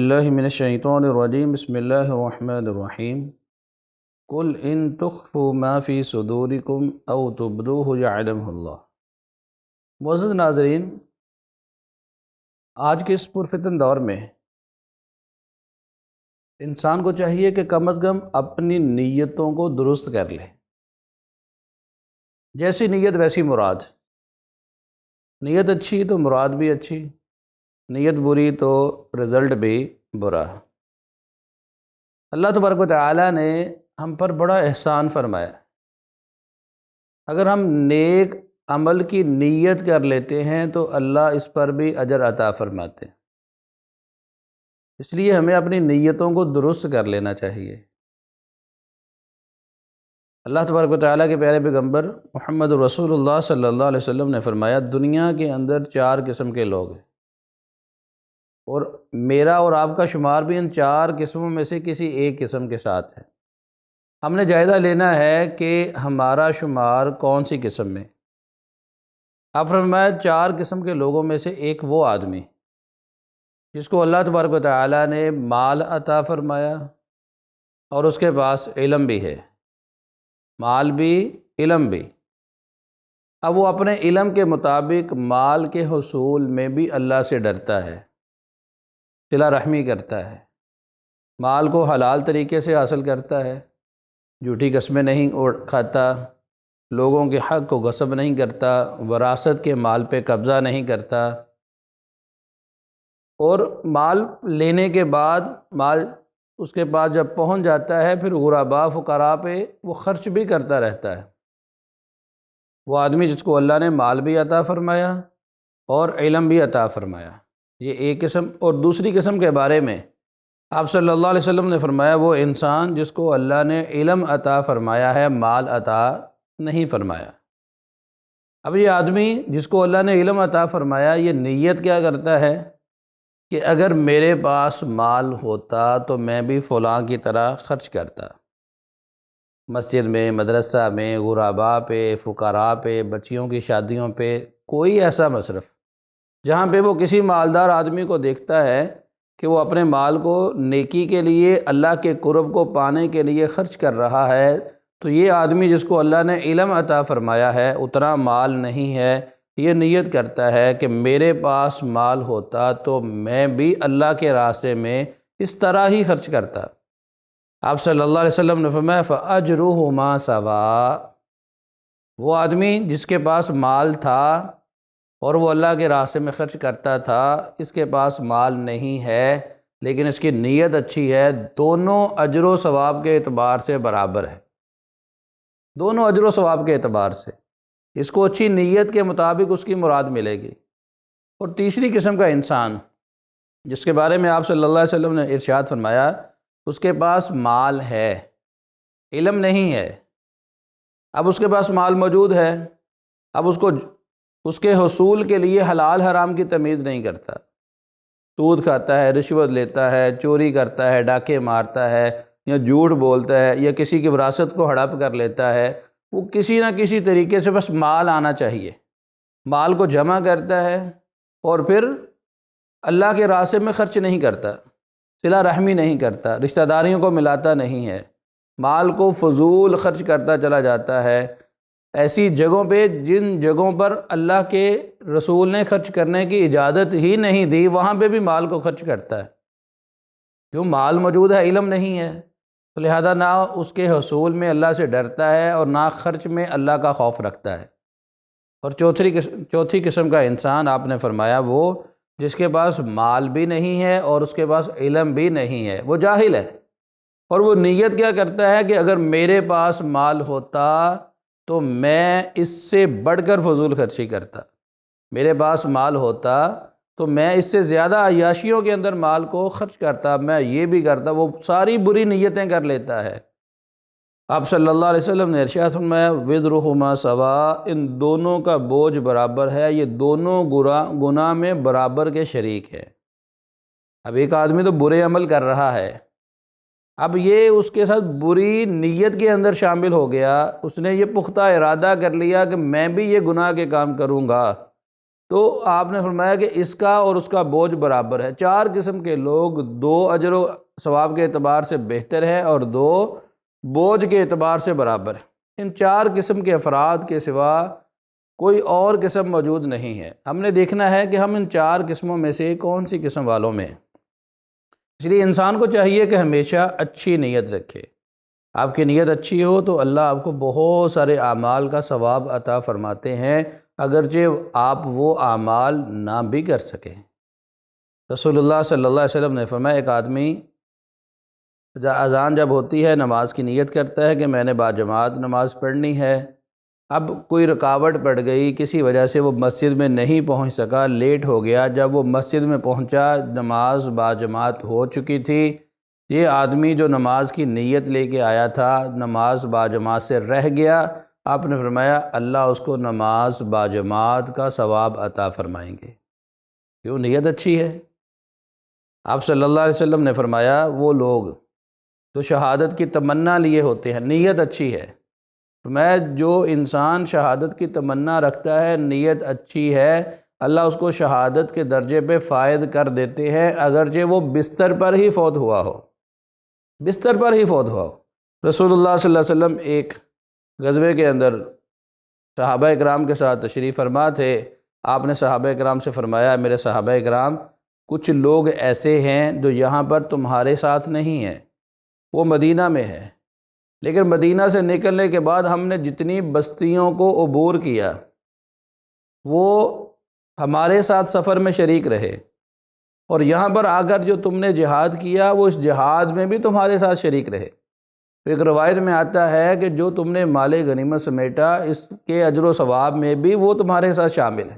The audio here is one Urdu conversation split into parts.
باللہ من الشیطان الرجیم بسم اللہ الرحمن الرحیم قل ان تخفوا ما فی صدورکم او تبدوہ یعلمہ اللہ۔ معزز ناظرین، آج کے اس پرفتن دور میں انسان کو چاہیے کہ کم از کم اپنی نیتوں کو درست کر لے۔ جیسی نیت ویسی مراد، نیت اچھی تو مراد بھی اچھی، نیت بری تو رزلٹ بھی برا۔ اللہ تبارک و تعالیٰ نے ہم پر بڑا احسان فرمایا۔ اگر ہم نیک عمل کی نیت کر لیتے ہیں تو اللہ اس پر بھی اجر عطا فرماتے ہیں۔ اس لیے ہمیں اپنی نیتوں کو درست کر لینا چاہیے۔ اللہ تبارک و تعالیٰ کے پیارے پیغمبر محمد رسول اللہ صلی اللہ علیہ وسلم نے فرمایا، دنیا کے اندر 4 قسم کے لوگ ہیں، اور میرا اور آپ کا شمار بھی ان 4 قسموں میں سے کسی ایک قسم کے ساتھ ہے۔ ہم نے جائزہ لینا ہے کہ ہمارا شمار کون سی قسم میں۔ آپ فرمایا 4 قسم کے لوگوں میں سے ایک وہ آدمی جس کو اللہ تبارک و تعالیٰ نے مال عطا فرمایا اور اس کے پاس علم بھی ہے، مال بھی علم بھی۔ اب وہ اپنے علم کے مطابق مال کے حصول میں بھی اللہ سے ڈرتا ہے، صلہ رحمی کرتا ہے، مال کو حلال طریقے سے حاصل کرتا ہے، جھوٹی قسمیں نہیں کھاتا، لوگوں کے حق کو غصب نہیں کرتا، وراثت کے مال پہ قبضہ نہیں کرتا، اور مال لینے کے بعد مال اس کے پاس جب پہنچ جاتا ہے پھر غرباء فقراء پہ وہ خرچ بھی کرتا رہتا ہے۔ وہ آدمی جس کو اللہ نے مال بھی عطا فرمایا اور علم بھی عطا فرمایا، یہ ایک قسم۔ اور دوسری قسم کے بارے میں آپ صلی اللہ علیہ وسلم نے فرمایا، وہ انسان جس کو اللہ نے علم عطا فرمایا ہے، مال عطا نہیں فرمایا۔ اب یہ آدمی جس کو اللہ نے علم عطا فرمایا، یہ نیت کیا کرتا ہے کہ اگر میرے پاس مال ہوتا تو میں بھی فلاں کی طرح خرچ کرتا، مسجد میں، مدرسہ میں، غرباء پہ، فقراء پہ، بچیوں کی شادیوں پہ، کوئی ایسا مصرف جہاں پہ وہ کسی مالدار آدمی کو دیکھتا ہے کہ وہ اپنے مال کو نیکی کے لیے، اللہ کے قرب کو پانے کے لیے خرچ کر رہا ہے، تو یہ آدمی جس کو اللہ نے علم عطا فرمایا ہے، اتنا مال نہیں ہے، یہ نیت کرتا ہے کہ میرے پاس مال ہوتا تو میں بھی اللہ کے راستے میں اس طرح ہی خرچ کرتا۔ آپ صلی اللہ علیہ وسلم نے فرمایا فَأَجْرُهُمَا سَوَاءٌ۔ وہ آدمی جس کے پاس مال تھا اور وہ اللہ کے راستے میں خرچ کرتا تھا، اس کے پاس مال نہیں ہے لیکن اس کی نیت اچھی ہے، دونوں اجر و ثواب کے اعتبار سے برابر ہے، دونوں اجر و ثواب کے اعتبار سے۔ اس کو اچھی نیت کے مطابق اس کی مراد ملے گی۔ اور تیسری قسم کا انسان جس کے بارے میں آپ صلی اللہ علیہ وسلم نے ارشاد فرمایا، اس کے پاس مال ہے، علم نہیں ہے۔ اب اس کے پاس مال موجود ہے، اب اس کے حصول کے لیے حلال حرام کی تمیز نہیں کرتا، سود کھاتا ہے، رشوت لیتا ہے، چوری کرتا ہے، ڈاکے مارتا ہے، یا جھوٹ بولتا ہے، یا کسی کی وراثت کو ہڑپ کر لیتا ہے۔ وہ کسی نہ کسی طریقے سے بس مال آنا چاہیے، مال کو جمع کرتا ہے اور پھر اللہ کے راستے میں خرچ نہیں کرتا، صلہ رحمی نہیں کرتا، رشتہ داریوں کو ملاتا نہیں ہے، مال کو فضول خرچ کرتا چلا جاتا ہے ایسی جگہوں پہ جن جگہوں پر اللہ کے رسول نے خرچ کرنے کی اجازت ہی نہیں دی، وہاں پہ بھی مال کو خرچ کرتا ہے۔ جو مال موجود ہے، علم نہیں ہے، تو لہذا نہ اس کے حصول میں اللہ سے ڈرتا ہے اور نہ خرچ میں اللہ کا خوف رکھتا ہے۔ اور چوتھی قسم کا انسان آپ نے فرمایا، وہ جس کے پاس مال بھی نہیں ہے اور اس کے پاس علم بھی نہیں ہے، وہ جاہل ہے، اور وہ نیت کیا کرتا ہے کہ اگر میرے پاس مال ہوتا تو میں اس سے بڑھ کر فضول خرچی کرتا، میرے پاس مال ہوتا تو میں اس سے زیادہ عیاشیوں کے اندر مال کو خرچ کرتا، میں یہ بھی کرتا، وہ ساری بری نیتیں کر لیتا ہے۔ آپ صلی اللہ علیہ وسلم نے ارشاد فرمایا وِزْرُهُمَا سَوَاءٌ، ان دونوں کا بوجھ برابر ہے، یہ دونوں گناہ میں برابر کے شریک ہے۔ اب ایک آدمی تو برے عمل کر رہا ہے، اب یہ اس کے ساتھ بری نیت کے اندر شامل ہو گیا، اس نے یہ پختہ ارادہ کر لیا کہ میں بھی یہ گناہ کے کام کروں گا، تو آپ نے فرمایا کہ اس کا اور اس کا بوجھ برابر ہے۔ 4 قسم کے لوگ، 2 اجر و ثواب کے اعتبار سے بہتر ہے اور 2 بوجھ کے اعتبار سے برابر ہے۔ ان 4 قسم کے افراد کے سوا کوئی اور قسم موجود نہیں ہے۔ ہم نے دیکھنا ہے کہ ہم ان 4 قسموں میں سے کون سی قسم والوں میں ہیں۔ اس لیے انسان کو چاہیے کہ ہمیشہ اچھی نیت رکھے۔ آپ کی نیت اچھی ہو تو اللہ آپ کو بہت سارے اعمال کا ثواب عطا فرماتے ہیں، اگرچہ آپ وہ اعمال نہ بھی کر سکیں۔ رسول اللہ صلی اللہ علیہ وسلم نے فرمایا ایک آدمی اذان جب ہوتی ہے نماز کی نیت کرتا ہے کہ میں نے باجماعت نماز پڑھنی ہے، اب کوئی رکاوٹ پڑ گئی، کسی وجہ سے وہ مسجد میں نہیں پہنچ سکا، لیٹ ہو گیا، جب وہ مسجد میں پہنچا نماز باجماعت ہو چکی تھی۔ یہ آدمی جو نماز کی نیت لے کے آیا تھا نماز باجماعت سے رہ گیا، آپ نے فرمایا اللہ اس کو نماز باجماعت کا ثواب عطا فرمائیں گے، کیوں؟ نیت اچھی ہے۔ آپ صلی اللہ علیہ وسلم نے فرمایا وہ لوگ تو شہادت کی تمنا لیے ہوتے ہیں، نیت اچھی ہے۔ فرمایا جو انسان شہادت کی تمنا رکھتا ہے، نیت اچھی ہے، اللہ اس کو شہادت کے درجے پہ فائز کر دیتے ہیں، اگرچہ وہ بستر پر ہی فوت ہوا ہو، بستر پر ہی فوت ہوا ہو۔ رسول اللہ صلی اللہ علیہ وسلم ایک غزوے کے اندر صحابہ اکرام کے ساتھ تشریف فرما تھے۔ آپ نے صحابہ اکرام سے فرمایا میرے صحابہ اکرام، کچھ لوگ ایسے ہیں جو یہاں پر تمہارے ساتھ نہیں ہیں، وہ مدینہ میں ہے، لیکن مدینہ سے نکلنے کے بعد ہم نے جتنی بستیوں کو عبور کیا وہ ہمارے ساتھ سفر میں شریک رہے، اور یہاں پر آ کر جو تم نے جہاد کیا وہ اس جہاد میں بھی تمہارے ساتھ شریک رہے۔ ایک روایت میں آتا ہے کہ جو تم نے مال غنیمت سمیٹا اس کے اجر و ثواب میں بھی وہ تمہارے ساتھ شامل ہے۔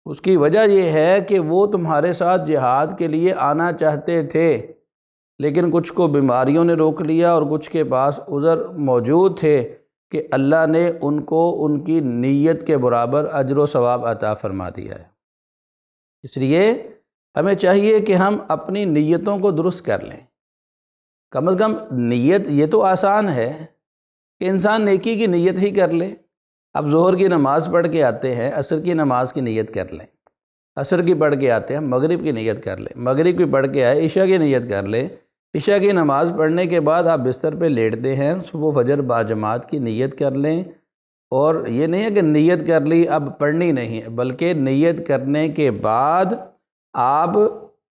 اس کی وجہ یہ ہے کہ وہ تمہارے ساتھ جہاد کے لیے آنا چاہتے تھے، لیکن کچھ کو بیماریوں نے روک لیا اور کچھ کے پاس عذر موجود تھے کہ اللہ نے ان کو ان کی نیت کے برابر اجر و ثواب عطا فرما دیا ہے۔ اس لیے ہمیں چاہیے کہ ہم اپنی نیتوں کو درست کر لیں۔ کم از کم نیت یہ تو آسان ہے کہ انسان نیکی کی نیت ہی کر لے۔ اب ظہر کی نماز پڑھ کے آتے ہیں، عصر کی نماز کی نیت کر لیں، عصر کی پڑھ کے آتے ہیں مغرب کی نیت کر لیں، مغرب کی پڑھ کے آئے عشاء کی نیت کر لیں، عشاء کی نماز پڑھنے کے بعد آپ بستر پہ لیٹتے ہیں، صبح فجر باجماعت کی نیت کر لیں۔ اور یہ نہیں ہے کہ نیت کر لی اب پڑھنی نہیں ہے، بلکہ نیت کرنے کے بعد آپ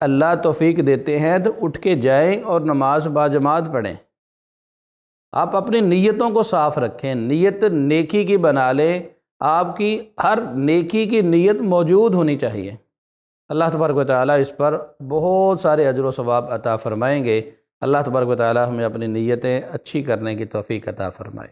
اللہ توفیق دیتے ہیں تو اٹھ کے جائیں اور نماز باجماعت پڑھیں۔ آپ اپنی نیتوں کو صاف رکھیں، نیت نیکی کی بنا لیں، آپ کی ہر نیکی کی نیت موجود ہونی چاہیے۔ اللہ تبارک و تعالیٰ اس پر بہت سارے اجر و ثواب عطا فرمائیں گے۔ اللہ تبارک و تعالیٰ ہمیں اپنی نیتیں اچھی کرنے کی توفیق عطا فرمائے۔